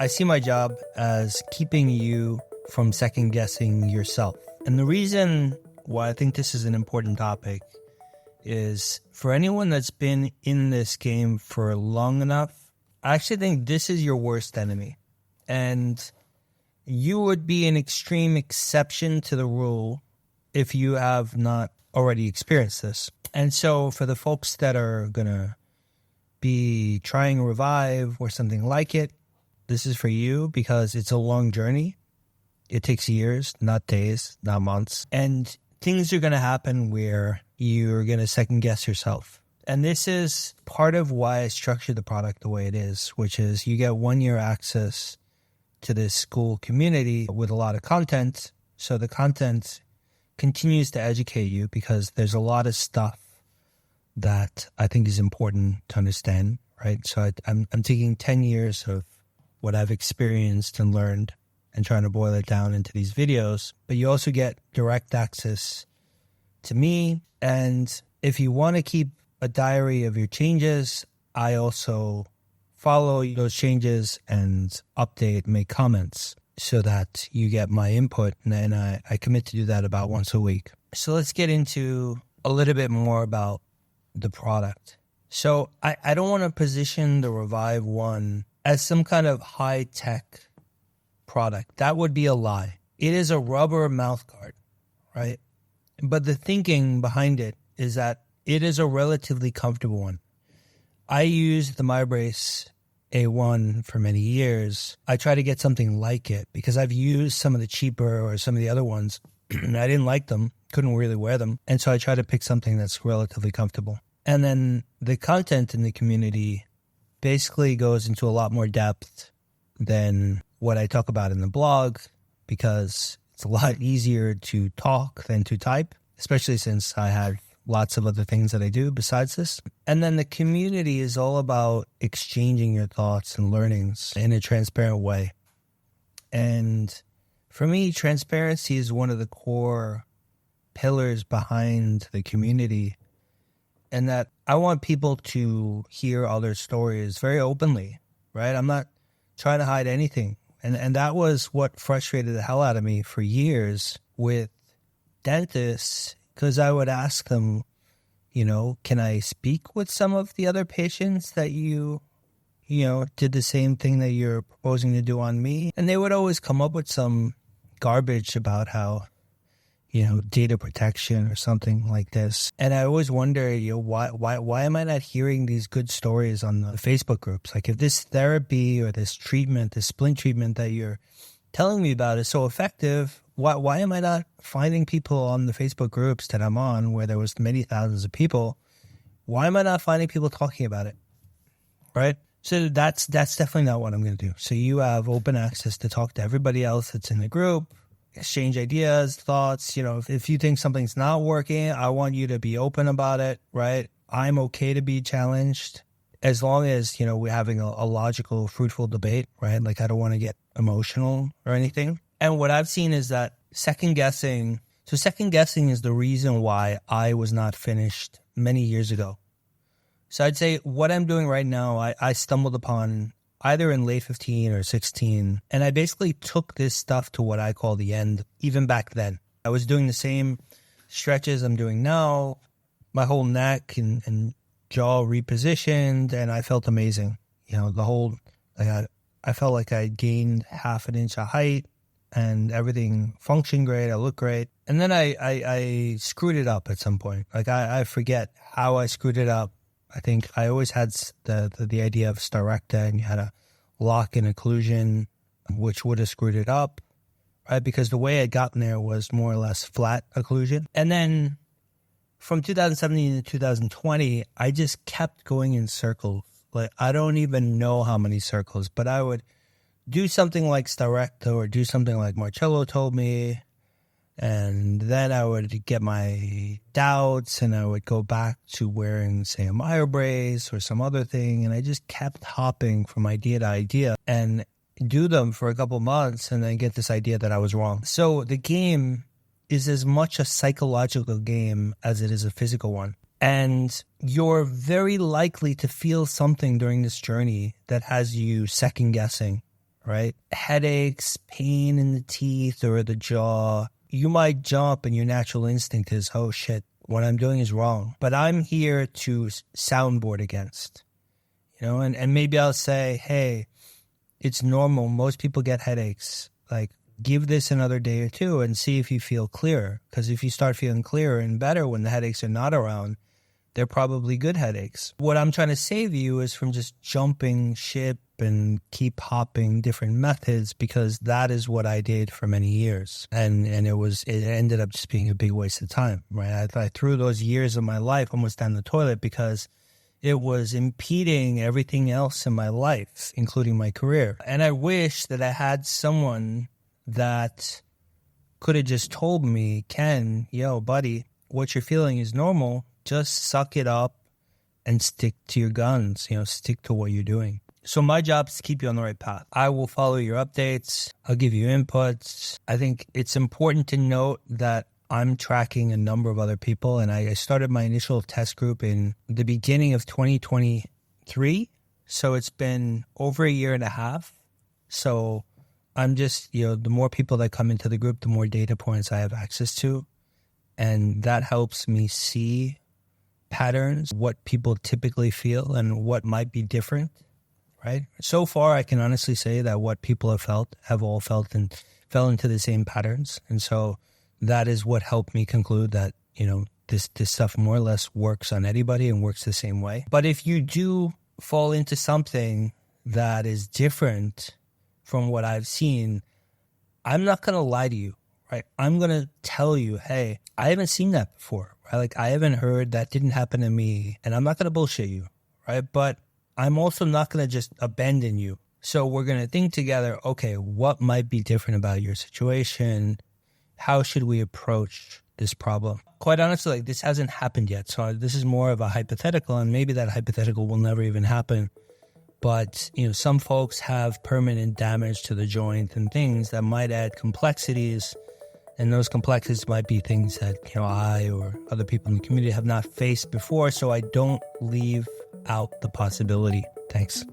I see my job as keeping you from second guessing yourself. And the reason why I think this is an important topic is for anyone that's been in this game for long enough, I actually think this is your worst enemy. And you would be an extreme exception to the rule if you have not already experienced this. And so for the folks that are going to be trying Revive or something like it, this is for you because it's a long journey. It takes years, not days, not months. And things are going to happen where you're going to second guess yourself. And this is part of why I structured the product the way it is, which is you get 1 year access to this school community with a lot of content. So the content continues to educate you because there's a lot of stuff that I think is important to understand, right? So I'm taking 10 years of what I've experienced and learned and trying to boil it down into these videos. But you also get direct access to me. And if you want to keep a diary of your changes, I also follow those changes and update, make comments so that you get my input. And I commit to do that about once a week. So let's get into a little bit more about the product. So I don't want to position the Revive One as some kind of high-tech product. That would be a lie. It is a rubber mouthguard, right? But the thinking behind it is that it is a relatively comfortable one. I used the MyBrace A1 for many years. I try to get something like it because I've used some of the cheaper or some of the other ones and I didn't like them, couldn't really wear them. And so I try to pick something that's relatively comfortable. And then the content in the community basically goes into a lot more depth than what I talk about in the blog because it's a lot easier to talk than to type, especially since I have lots of other things that I do besides this. And then the community is all about exchanging your thoughts and learnings in a transparent way. And for me, transparency is one of the core pillars behind the community, and that I want people to hear other stories very openly, right? I'm not trying to hide anything. And that was what frustrated the hell out of me for years with dentists, because I would ask them, can I speak with some of the other patients that you did the same thing that you're proposing to do on me? And they would always come up with some garbage about how, data protection or something like this. And I always wonder, why am I not hearing these good stories on the Facebook groups? Like if this therapy or this treatment, this splint treatment that you're telling me about is so effective, why am I not finding people on the Facebook groups that I'm on where there was many thousands of people? Why am I not finding people talking about it? Right? So that's definitely not what I'm going to do. So you have open access to talk to everybody else that's in the group, exchange ideas, thoughts. If you think something's not working, I want you to be open about it, right? I'm okay to be challenged as long as, we're having a logical, fruitful debate, right? Like I don't want to get emotional or anything. And what I've seen is that second guessing is the reason why I was not finished many years ago. So I'd say what I'm doing right now, I stumbled upon either in late 15 or 16. And I basically took this stuff to what I call the end, even back then. I was doing the same stretches I'm doing now, my whole neck and jaw repositioned, and I felt amazing. I felt like I gained half an inch of height and everything functioned great. I looked great. And then I screwed it up at some point. Like I forget how I screwed it up. I think I always had the idea of styrecta, and you had a lock-in occlusion, which would have screwed it up, right? Because the way I'd gotten there was more or less flat occlusion. And then from 2017 to 2020, I just kept going in circles. Like I don't even know how many circles, but I would do something like styrecta or do something like Marcello told me. And then I would get my doubts and I would go back to wearing, say, a MyBrace or some other thing. And I just kept hopping from idea to idea and do them for a couple months and then get this idea that I was wrong. So the game is as much a psychological game as it is a physical one. And you're very likely to feel something during this journey that has you second guessing right? Headaches, pain in the teeth or the jaw. You might jump and your natural instinct is, oh shit, what I'm doing is wrong. But I'm here to soundboard against, and maybe I'll say, hey, it's normal. Most people get headaches. Like, give this another day or two and see if you feel clearer. Because if you start feeling clearer and better when the headaches are not around, they're probably good headaches. What I'm trying to save you is from just jumping ship and keep hopping different methods, because that is what I did for many years. And it ended up just being a big waste of time, right? I threw those years of my life almost down the toilet because it was impeding everything else in my life, including my career. And I wish that I had someone that could have just told me, Ken, yo, buddy, what you're feeling is normal. Just suck it up and stick to your guns, stick to what you're doing. So my job is to keep you on the right path. I will follow your updates. I'll give you inputs. I think it's important to note that I'm tracking a number of other people, and I started my initial test group in the beginning of 2023. So it's been over a year and a half. So I'm just, the more people that come into the group, the more data points I have access to. And that helps me see patterns, what people typically feel and what might be different, right? So far, I can honestly say that what people have all felt and fell into the same patterns. And so that is what helped me conclude that, this stuff more or less works on anybody and works the same way. But if you do fall into something that is different from what I've seen, I'm not going to lie to you, right? I'm going to tell you, hey, I haven't seen that before, right? Like, I haven't heard, that didn't happen to me, and I'm not going to bullshit you, right? But I'm also not going to just abandon you. So we're going to think together, okay, what might be different about your situation? How should we approach this problem? Quite honestly, this hasn't happened yet. So this is more of a hypothetical, and maybe that hypothetical will never even happen. But, some folks have permanent damage to the joint and things that might add complexities. And those complexities might be things that, I or other people in the community have not faced before. So I don't leave out the possibility. Thanks.